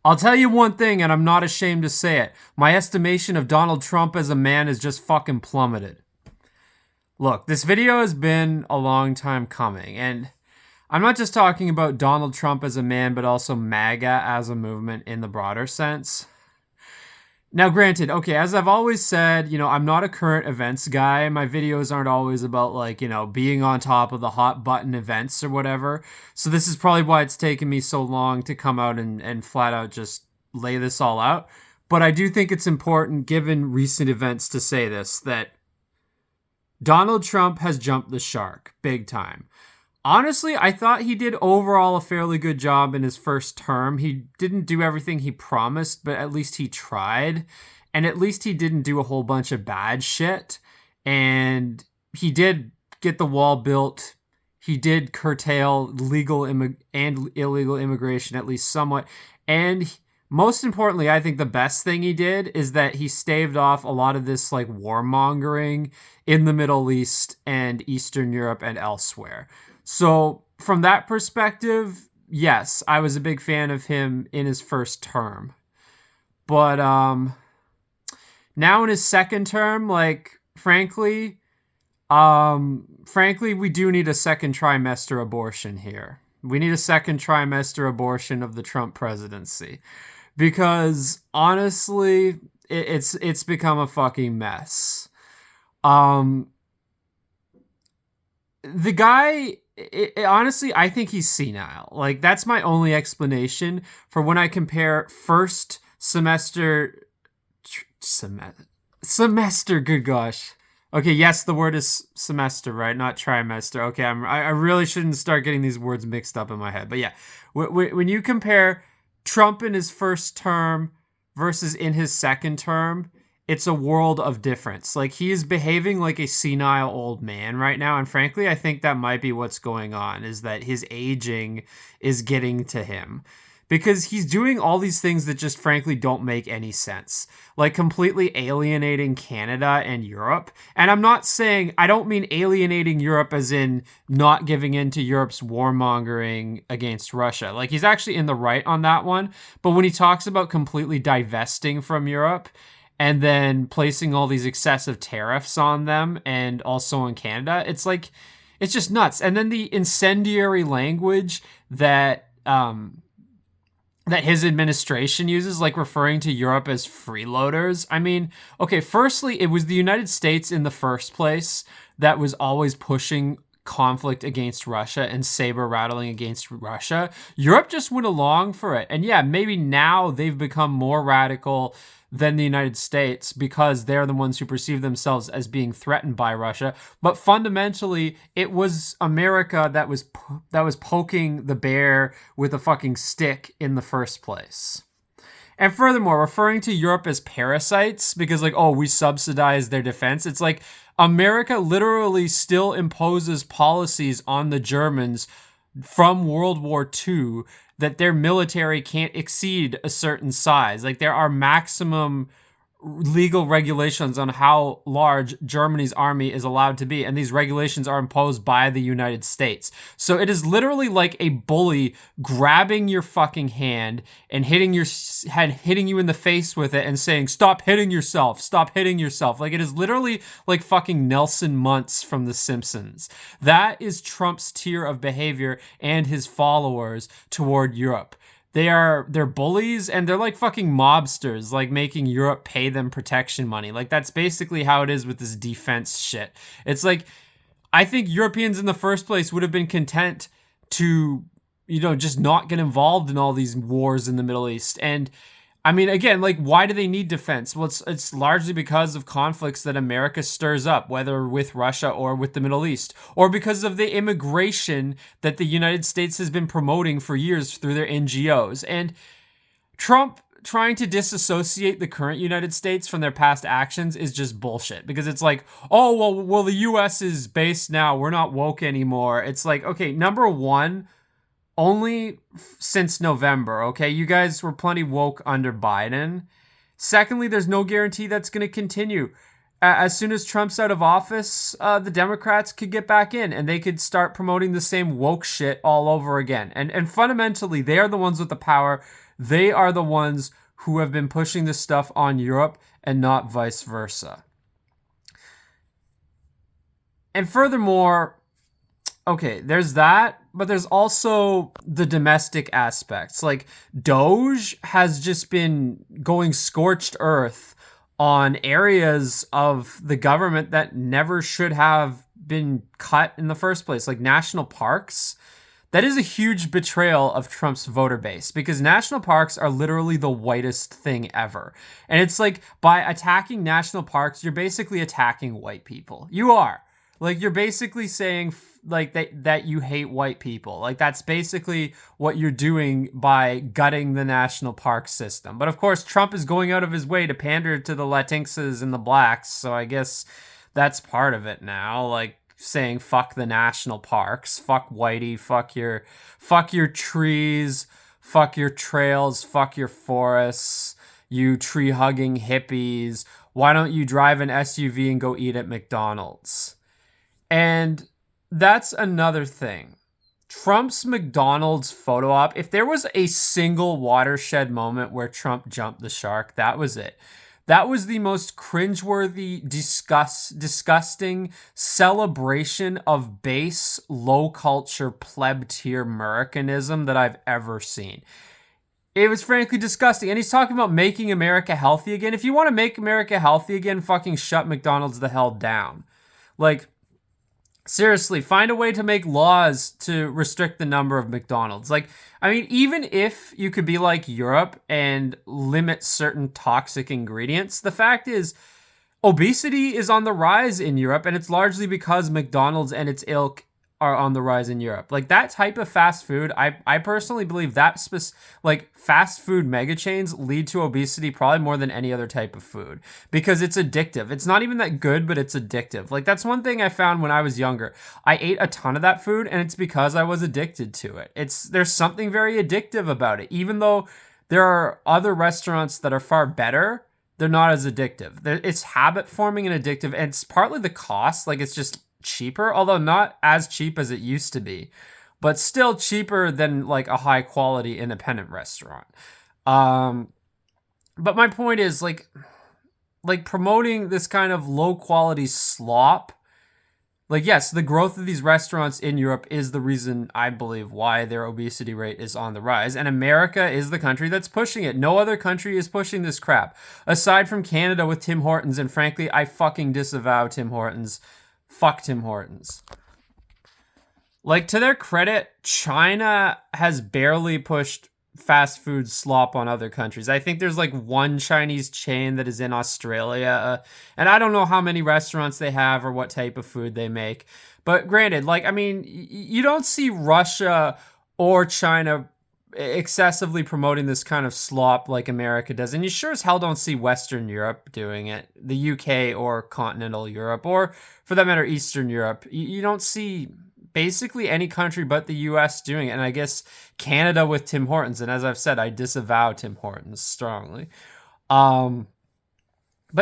I'll tell you one thing, and I'm not ashamed to say it. My estimation of Donald Trump as a man is just fucking plummeted. Look, this video has been a long time coming, and I'm not just talking about Donald Trump as a man, but also MAGA as a movement in the broader sense. Now, granted, okay, as I've always said, I'm not a current events guy. My videos aren't always about, being on top of the hot button events or whatever. So this is probably why it's taken me so long to come out and flat out just lay this all out. But I do think it's important, given recent events, to say this, that Donald Trump has jumped the shark big time. Honestly, I thought he did overall a fairly good job in his first term. He didn't do everything he promised, but at least he tried. And at least he didn't do a whole bunch of bad shit. And he did get the wall built. He did curtail legal and illegal immigration, at least somewhat. And most importantly, I think the best thing he did is that he staved off a lot of this warmongering in the Middle East and Eastern Europe and elsewhere. So from that perspective, yes, I was a big fan of him in his first term. But now in his second term, frankly, we do need a second trimester abortion here. We need a second trimester abortion of the Trump presidency. Because honestly, it's become a fucking mess. The guy, honestly, I think he's senile. That's my only explanation for when I compare first semester, good gosh. Okay, yes, the word is semester, right? Not trimester. Okay, I really shouldn't start getting these words mixed up in my head. But yeah, when you compare Trump in his first term versus in his second term, it's a world of difference. He is behaving like a senile old man right now. And frankly, I think that might be what's going on, is that his aging is getting to him. Because he's doing all these things that just frankly don't make any sense. Completely alienating Canada and Europe. And I don't mean alienating Europe as in not giving in to Europe's warmongering against Russia. He's actually in the right on that one. But when he talks about completely divesting from Europe and then placing all these excessive tariffs on them and also on Canada, it's just nuts. And then the incendiary language that his administration uses, referring to Europe as freeloaders. I mean, okay, firstly, it was the United States in the first place that was always pushing conflict against Russia and saber rattling against Russia. Europe just went along for it. And yeah, maybe now they've become more radical than the United States because they're the ones who perceive themselves as being threatened by Russia. But fundamentally, it was America that was poking the bear with a fucking stick in the first place. And furthermore, referring to Europe as parasites because we subsidize their defense. It's America literally still imposes policies on the Germans from World War II that their military can't exceed a certain size. There are maximum legal regulations on how large Germany's army is allowed to be, and these regulations are imposed by the United States. So it is literally like a bully grabbing your fucking hand and hitting you in the face with it and saying, stop hitting yourself. It is literally like fucking Nelson Muntz from The Simpsons. That is Trump's tier of behavior and his followers toward Europe. They're bullies and they're like fucking mobsters, making Europe pay them protection money. That's basically how it is with this defense shit. It's I think Europeans in the first place would have been content to, just not get involved in all these wars in the Middle East. And I mean, again, why do they need defense? Well, it's largely because of conflicts that America stirs up, whether with Russia or with the Middle East, or because of the immigration that the United States has been promoting for years through their NGOs. And Trump trying to disassociate the current United States from their past actions is just bullshit, because it's well, the U.S. is based now. We're not woke anymore. It's okay, number one, only since November, okay? You guys were plenty woke under Biden. Secondly, there's no guarantee that's going to continue. As soon as Trump's out of office, the Democrats could get back in and they could start promoting the same woke shit all over again. And fundamentally, they are the ones with the power. They are the ones who have been pushing this stuff on Europe and not vice versa. And furthermore, okay, there's that, but there's also the domestic aspects. Like, Doge has just been going scorched earth on areas of the government that never should have been cut in the first place, like national parks. That is a huge betrayal of Trump's voter base because national parks are literally the whitest thing ever. And it's like, by attacking national parks, you're basically attacking white people. You are. Like, you're basically saying like that you hate white people. Like, that's basically what you're doing by gutting the national park system. But of course, Trump is going out of his way to pander to the Latinxes and the blacks, so I guess that's part of it now. Like, saying fuck the national parks, fuck whitey, fuck your trees, fuck your trails, fuck your forests, you tree hugging hippies. Why don't you drive an SUV and go eat at McDonald's? And that's another thing. Trump's McDonald's photo op, if there was a single watershed moment where Trump jumped the shark, that was it. That was the most cringeworthy, disgusting celebration of base, low culture, pleb tier Americanism that I've ever seen. It was frankly disgusting. And he's talking about making America healthy again. If you want to make America healthy again, fucking shut McDonald's the hell down. Like, seriously, find a way to make laws to restrict the number of McDonald's. Like, I mean, even if you could be like Europe and limit certain toxic ingredients, the fact is, obesity is on the rise in Europe, and it's largely because McDonald's and its ilk are on the rise in Europe. Like, that type of fast food, I personally believe that like fast food mega chains lead to obesity probably more than any other type of food because it's addictive. It's not even that good, but it's addictive. Like, that's one thing I found when I was younger. I ate a ton of that food, and it's because I was addicted to it. There's something very addictive about it. Even though there are other restaurants that are far better, they're not as addictive. It's habit forming and addictive, and it's partly the cost. Like, it's just cheaper, although not as cheap as it used to be, but still cheaper than like a high quality independent restaurant. But my point is like promoting this kind of low quality slop. Like, yes, the growth of these restaurants in Europe is the reason I believe why their obesity rate is on the rise. And America is the country that's pushing it. No other country is pushing this crap. Aside from Canada with Tim Hortons, and frankly, I fucking disavow Tim Hortons. Fuck Tim Hortons. Like, to their credit, China has barely pushed fast food slop on other countries. I think there's like one Chinese chain that is in Australia, and I don't know how many restaurants they have or what type of food they make. But granted, like, I mean, you don't see Russia or China excessively promoting this kind of slop like America does, and you sure as hell don't see Western Europe doing it, the UK or continental Europe, or for that matter Eastern Europe. You don't see basically any country but the US doing it, and I guess Canada with Tim Hortons, and as I've said, I disavow Tim Hortons strongly. But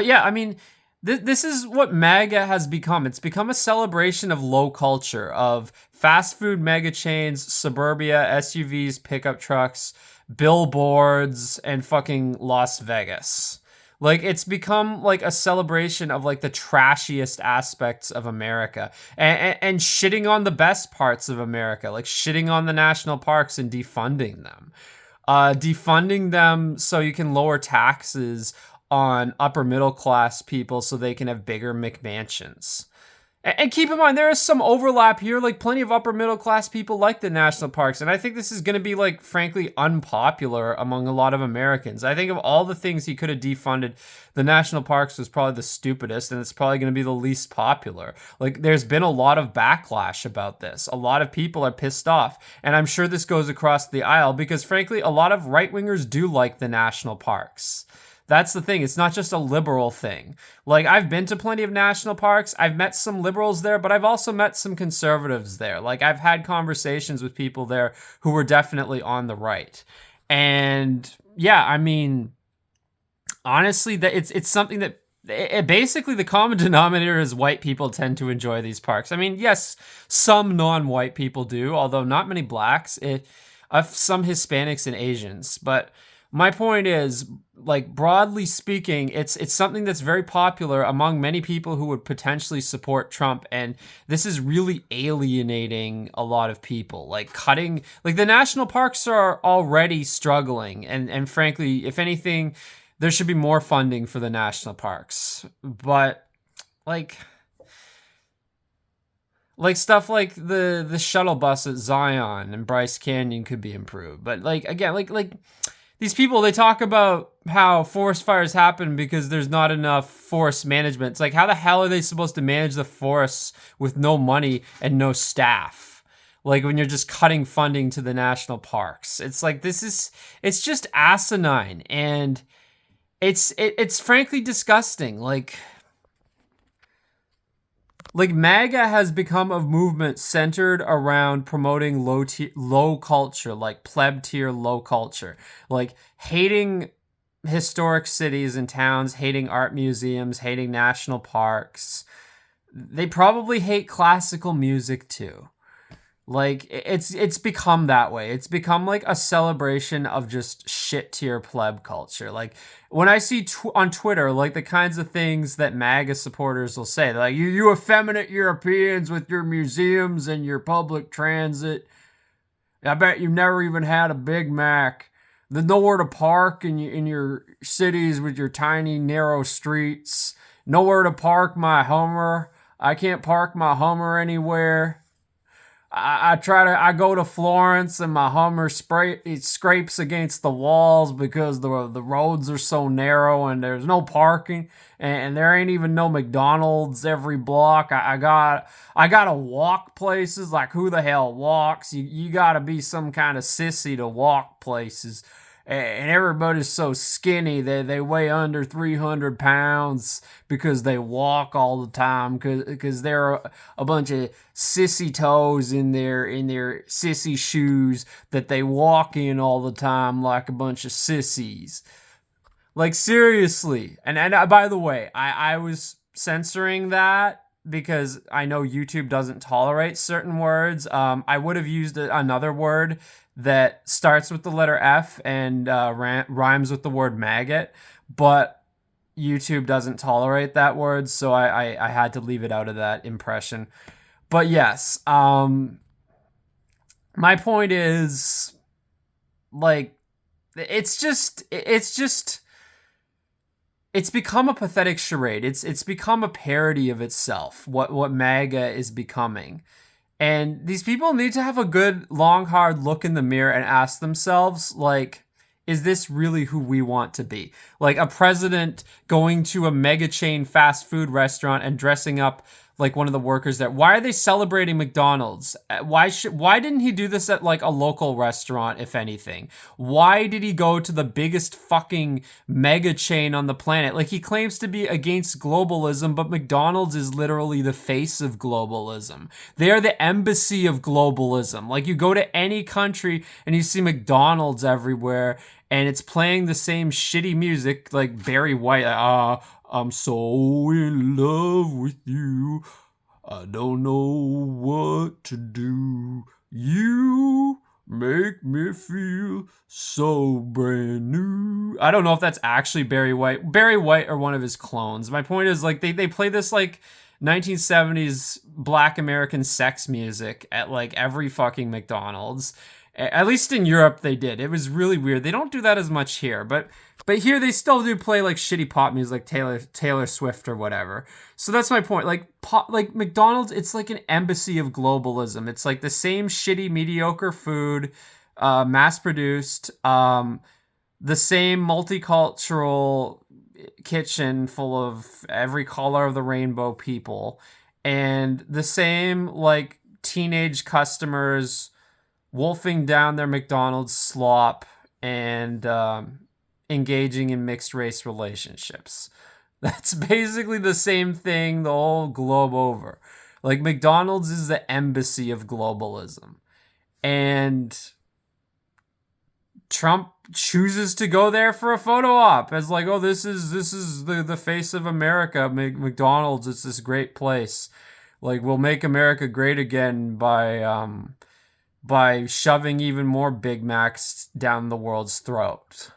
yeah, I mean, this is what MAGA has become. It's become a celebration of low culture, of fast food mega chains, suburbia, SUVs, pickup trucks, billboards, and fucking Las Vegas. Like, it's become like a celebration of like the trashiest aspects of America and shitting on the best parts of America, like shitting on the national parks and defunding them. Defunding them so you can lower taxes on upper middle class people so they can have bigger McMansions. And keep in mind, there is some overlap here. Like, plenty of upper middle class people like the national parks. And I think this is going to be, like, frankly, unpopular among a lot of Americans. I think of all the things he could have defunded, the national parks was probably the stupidest, and it's probably going to be the least popular. Like, there's been a lot of backlash about this. A lot of people are pissed off. And I'm sure this goes across the aisle because, frankly, a lot of right-wingers do like the national parks. That's the thing. It's not just a liberal thing. Like, I've been to plenty of national parks. I've met some liberals there, but I've also met some conservatives there. Like, I've had conversations with people there who were definitely on the right. And yeah, I mean, honestly, that it's something that basically the common denominator is white people tend to enjoy these parks. I mean, yes, some non-white people do, although not many blacks. of some Hispanics and Asians. But my point is, like, broadly speaking, it's something that's very popular among many people who would potentially support Trump, and this is really alienating a lot of people. Like, cutting, like, the national parks are already struggling, and frankly, if anything, there should be more funding for the national parks. But like stuff like the shuttle bus at Zion and Bryce Canyon could be improved. But like, again, like these people, they talk about how forest fires happen because there's not enough forest management. It's like, how the hell are they supposed to manage the forests with no money and no staff? Like, when you're just cutting funding to the national parks. It's like, it's just asinine, and it's frankly disgusting. Like MAGA has become a movement centered around promoting low culture, like pleb tier low culture, like hating historic cities and towns, hating art museums, hating national parks. They probably hate classical music too. Like, it's become that way. It's become like a celebration of just shit tier pleb culture. Like, when I see on Twitter, like, the kinds of things that MAGA supporters will say, they're like, you effeminate Europeans with your museums and your public transit. I bet you've never even had a Big Mac. There's nowhere to park in your cities with your tiny narrow streets. Nowhere to park my Hummer. I can't park my Hummer anywhere. I go to Florence and my Hummer it scrapes against the walls because the roads are so narrow and there's no parking, and there ain't even no McDonald's every block. I gotta walk places. Like, who the hell walks? You gotta be some kind of sissy to walk places. And everybody's so skinny that they weigh under 300 pounds because they walk all the time, because they're a bunch of sissy toes in their sissy shoes that they walk in all the time like a bunch of sissies. Like, seriously. And by the way, I was censoring that because I know YouTube doesn't tolerate certain words. I would have used another word that starts with the letter F and rhymes with the word maggot, but YouTube doesn't tolerate that word, so I had to leave it out of that impression. But yes, my point is, like, it's become a pathetic charade. It's become a parody of itself, what MAGA is becoming. And these people need to have a good, long, hard look in the mirror and ask themselves, like, is this really who we want to be? Like, a president going to a mega chain fast food restaurant and dressing up like one of the workers there. Why are they celebrating McDonald's? Why didn't he do this at like a local restaurant, if anything? Why did he go to the biggest fucking mega chain on the planet? Like, he claims to be against globalism, but McDonald's is literally the face of globalism. They are the embassy of globalism. Like, you go to any country and you see McDonald's everywhere, and it's playing the same shitty music, like Barry White. I'm so in love with you. I don't know what to do. You make me feel so brand new. I don't know if that's actually Barry White. Barry White or one of his clones. My point is, like, they play this like 1970s Black American sex music at like every fucking McDonald's. At least in Europe they did. It was really weird. They don't do that as much here, but here they still do play like shitty pop music, like Taylor Swift or whatever. So that's my point. Like McDonald's, it's like an embassy of globalism. It's like the same shitty, mediocre food, mass produced, the same multicultural kitchen full of every color of the rainbow people, and the same like teenage customers wolfing down their McDonald's slop and engaging in mixed race relationships. That's basically the same thing the whole globe over. Like, McDonald's is the embassy of globalism. And Trump chooses to go there for a photo op as like, oh, this is the face of America. McDonald's, it's this great place. Like, we'll make America great again by shoving even more Big Macs down the world's throat.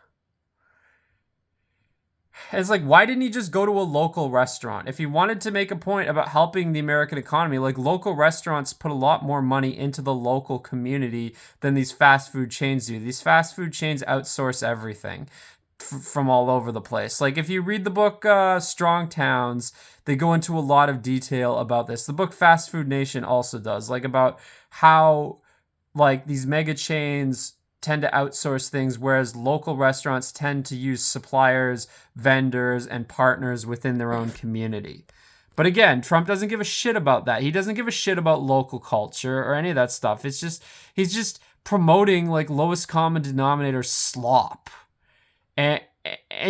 It's like, why didn't he just go to a local restaurant? If he wanted to make a point about helping the American economy, like, local restaurants put a lot more money into the local community than these fast food chains do. These fast food chains outsource everything from all over the place. Like, if you read the book Strong Towns, they go into a lot of detail about this. The book Fast Food Nation also does, like, about how, like, these mega chains tend to outsource things, whereas local restaurants tend to use suppliers, vendors, and partners within their own community. But again, Trump doesn't give a shit about that. He doesn't give a shit about local culture or any of that stuff. It's just, he's just promoting, like, lowest common denominator slop, and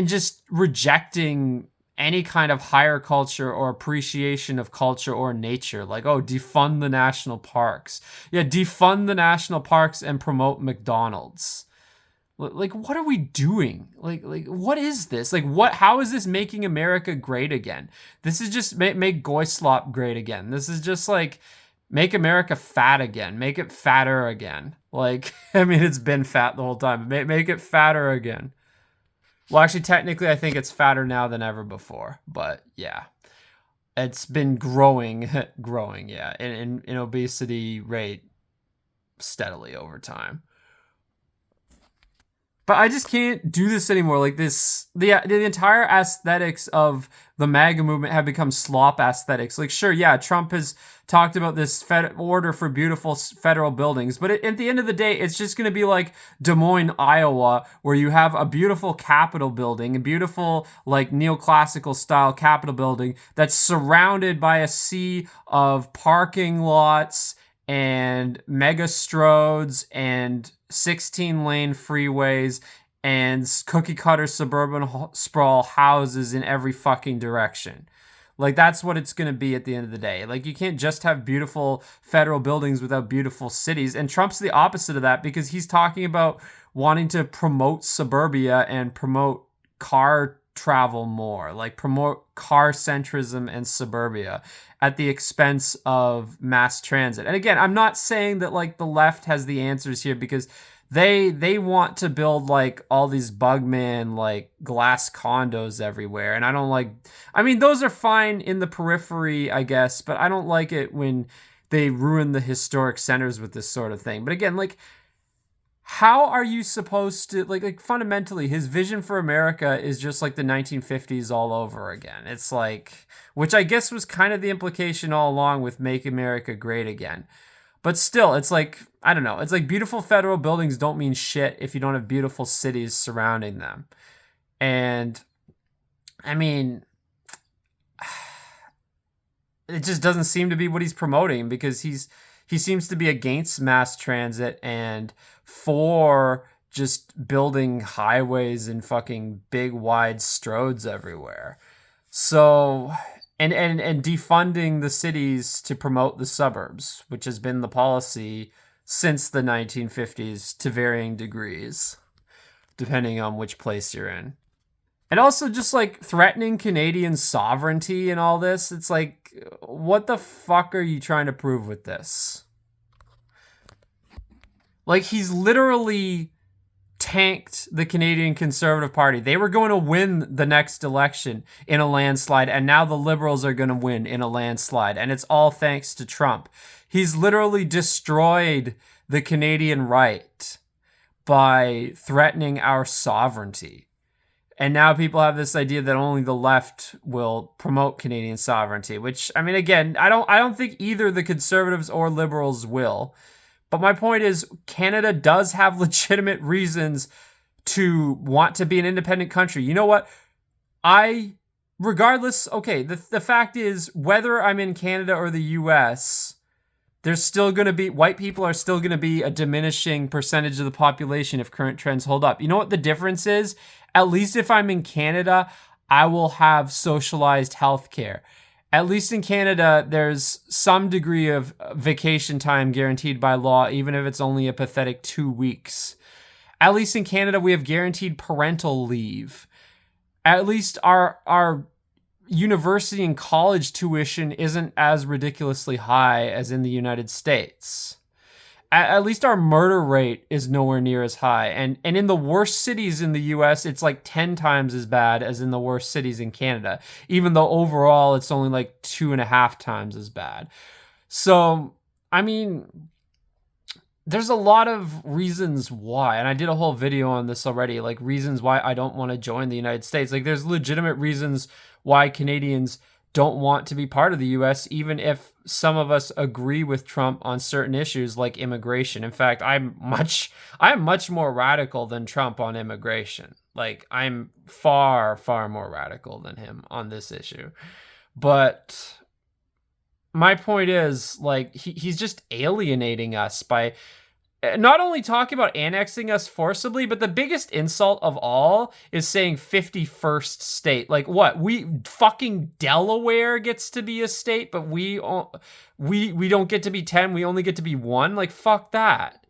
just rejecting any kind of higher culture or appreciation of culture or nature. Like, oh, defund the national parks. Yeah, defund the national parks and promote McDonald's. Like, what are we doing? Like, what is this? Like, how is this making America great again? This is just make Goy Slop great again. This is just like, make America fat again. Make it fatter again. Like, I mean, it's been fat the whole time. Make it fatter again. Well, actually, technically, I think it's fatter now than ever before. But yeah, it's been growing, yeah, in obesity rate steadily over time. But I just can't do this anymore. Like, the entire aesthetics of the MAGA movement have become slop aesthetics. Like, sure, yeah, Trump has talked about this order for beautiful federal buildings, but at the end of the day, it's just going to be like Des Moines, Iowa, where you have a beautiful Capitol building, a beautiful, like, neoclassical style Capitol building that's surrounded by a sea of parking lots and mega stroads and 16-lane freeways and cookie cutter suburban sprawl houses in every fucking direction. Like, that's what it's going to be at the end of the day. Like, you can't just have beautiful federal buildings without beautiful cities. And Trump's the opposite of that, because he's talking about wanting to promote suburbia and promote car travel more, like promote car centrism and suburbia at the expense of mass transit. And again, I'm not saying that, like, the left has the answers here, because they want to build, like, all these bugman, like, glass condos everywhere. And I mean, those are fine in the periphery, I guess, but I don't like it when they ruin the historic centers with this sort of thing. But again, like, how are you supposed to, like fundamentally, his vision for America is just like the 1950s all over again. It's like, which I guess was kind of the implication all along with Make America Great Again. But still, it's like, I don't know. It's like, beautiful federal buildings don't mean shit if you don't have beautiful cities surrounding them. And I mean, it just doesn't seem to be what he's promoting, because he seems to be against mass transit and for just building highways and fucking big wide stroads everywhere. So, and defunding the cities to promote the suburbs, which has been the policy since the 1950s to varying degrees, depending on which place you're in. And also just, like, threatening Canadian sovereignty and all this. It's like, what the fuck are you trying to prove with this? Like, he's literally tanked the Canadian Conservative Party. They were going to win the next election in a landslide, and now the Liberals are going to win in a landslide, and it's all thanks to Trump. He's literally destroyed the Canadian right by threatening our sovereignty. And now people have this idea that only the left will promote Canadian sovereignty, which, I mean, again, I don't think either the Conservatives or Liberals will. But my point is, Canada does have legitimate reasons to want to be an independent country. You know what? Regardless, okay, the fact is, whether I'm in Canada or the US, there's still going to be, white people are still going to be a diminishing percentage of the population if current trends hold up. You know what the difference is? At least if I'm in Canada, I will have socialized healthcare. At least in Canada, there's some degree of vacation time guaranteed by law, even if it's only a pathetic 2 weeks. At least in Canada, we have guaranteed parental leave. At least our university and college tuition isn't as ridiculously high as in the United States. at least our murder rate is nowhere near as high. And in the worst cities in the US, it's like 10 times as bad as in the worst cities in Canada, even though overall it's only like 2.5 times as bad. So, I mean, there's a lot of reasons why, and I did a whole video on this already, like reasons why I don't want to join the United States. Like there's legitimate reasons why Canadians don't want to be part of the US, even if some of us agree with Trump on certain issues like immigration. In fact, I'm much more radical than Trump on immigration. Like I'm far, far more radical than him on this issue. But my point is, like, he's just alienating us by not only talking about annexing us forcibly, but the biggest insult of all is saying 51st state. Like what? We fucking Delaware gets to be a state, but we don't get to be 10. We only get to be 1. Like fuck that.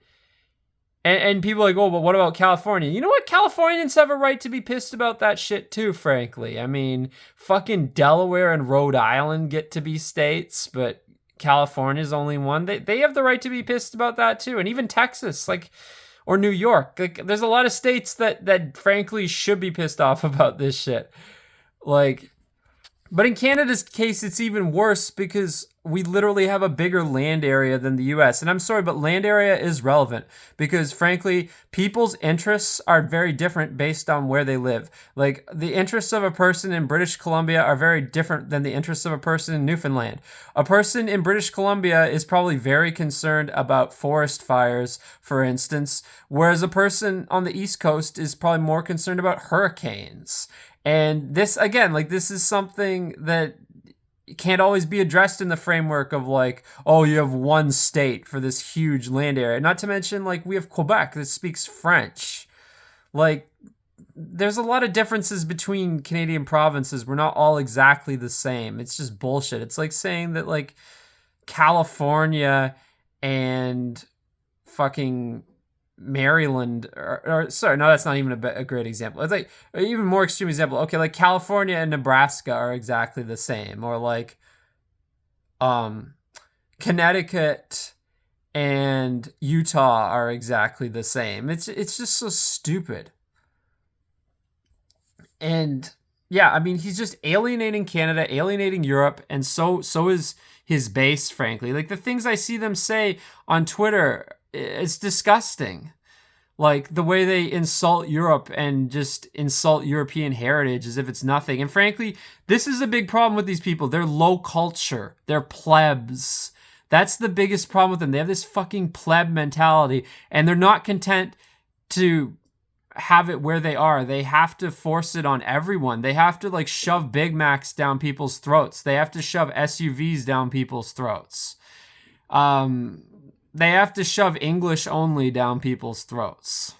And people are like, oh, but what about California? You know what? Californians have a right to be pissed about that shit too, frankly. I mean, fucking Delaware and Rhode Island get to be states, but California's only one. They have the right to be pissed about that too. And even Texas, like, or New York. Like, there's a lot of states that frankly should be pissed off about this shit. Like, but in Canada's case, it's even worse because we literally have a bigger land area than the US. And I'm sorry, but land area is relevant because frankly, people's interests are very different based on where they live. Like the interests of a person in British Columbia are very different than the interests of a person in Newfoundland. A person in British Columbia is probably very concerned about forest fires, for instance, whereas a person on the East Coast is probably more concerned about hurricanes. And this, again, like this is something that can't always be addressed in the framework of like, oh, you have one state for this huge land area. Not to mention, like, we have Quebec that speaks French. Like, there's a lot of differences between Canadian provinces. We're not all exactly the same. It's just bullshit. It's like saying that, like, California and fucking Maryland, or sorry, no, that's not even a great example. It's like an even more extreme example. Okay, like California and Nebraska are exactly the same, or like Connecticut and Utah are exactly the same. It's just so stupid. And yeah, I mean, he's just alienating Canada, alienating Europe, and so is his base, frankly. Like the things I see them say on Twitter, it's disgusting. Like the way they insult Europe and just insult European heritage as if it's nothing. And frankly, this is a big problem with these people. They're low culture. They're plebs. That's the biggest problem with them. They have this fucking pleb mentality, and they're not content to have it where they are. They have to force it on everyone. They have to like shove Big Macs down people's throats. They have to shove SUVs down people's throats. They have to shove English only down people's throats.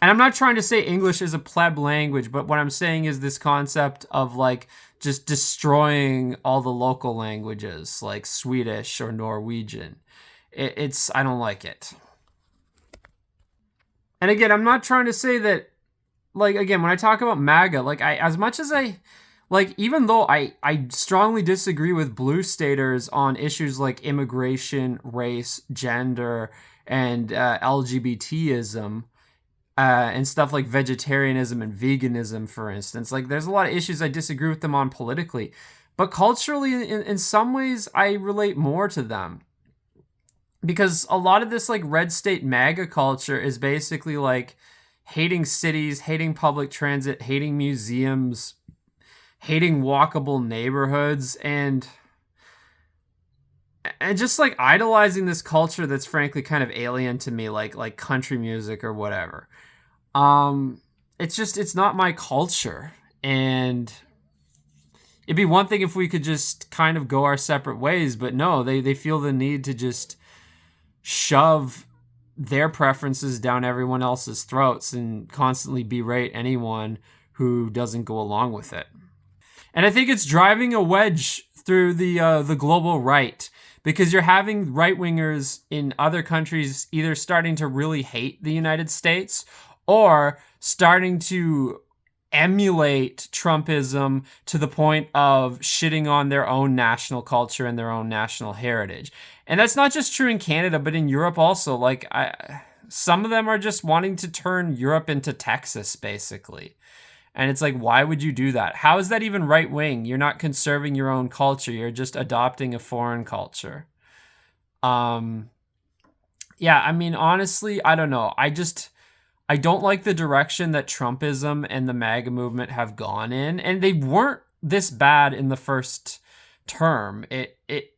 And I'm not trying to say English is a pleb language, but what I'm saying is this concept of like just destroying all the local languages like Swedish or Norwegian. I don't like it. And again, I'm not trying to say that, like, again, when I talk about MAGA, like, as much as I, like, even though I strongly disagree with blue staters on issues like immigration, race, gender, and LGBTism, and stuff like vegetarianism and veganism, for instance, like, there's a lot of issues I disagree with them on politically. But culturally, in some ways, I relate more to them. Because a lot of this, like, red state MAGA culture is basically, like, hating cities, hating public transit, hating museums, hating walkable neighborhoods, and just, like, idolizing this culture that's frankly kind of alien to me, like country music or whatever. It's not my culture. And it'd be one thing if we could just kind of go our separate ways, but no, they feel the need to just shove their preferences down everyone else's throats and constantly berate anyone who doesn't go along with it. And I think it's driving a wedge through the global right, because you're having right-wingers in other countries either starting to really hate the United States or starting to emulate Trumpism to the point of shitting on their own national culture and their own national heritage. And that's not just true in Canada, but in Europe also. Some of them are just wanting to turn Europe into Texas, basically. And it's like, why would you do that? How is that even right wing? You're not conserving your own culture. You're just adopting a foreign culture. Um, yeah, I mean, honestly, I don't know. I don't like the direction that Trumpism and the MAGA movement have gone in, and they weren't this bad in the first term. It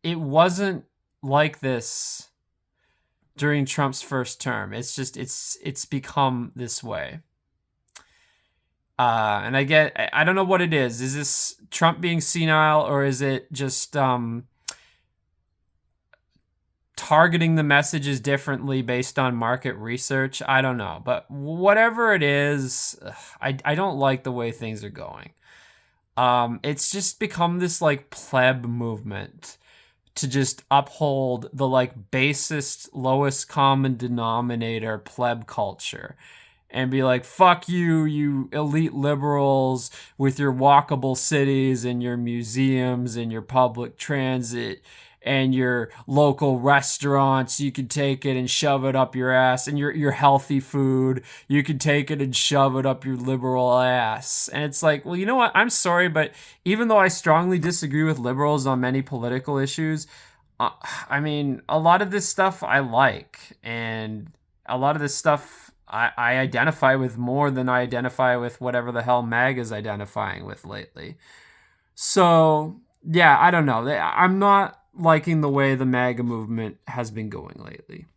wasn't like this during Trump's first term. It's become this way. And I don't know what it is. Is this Trump being senile, or is it just targeting the messages differently based on market research? I don't know. But whatever it is, I don't like the way things are going. It's just become this like pleb movement to just uphold the like basest, lowest common denominator pleb culture and be like, fuck you, you elite liberals with your walkable cities and your museums and your public transit and your local restaurants. You can take it and shove it up your ass, and your healthy food. You can take it and shove it up your liberal ass. And it's like, well, you know what? I'm sorry, but even though I strongly disagree with liberals on many political issues, I mean, a lot of this stuff I like, and a lot of this stuff I identify with more than I identify with whatever the hell MAG is identifying with lately. So, yeah, I don't know. I'm not liking the way the MAGA movement has been going lately.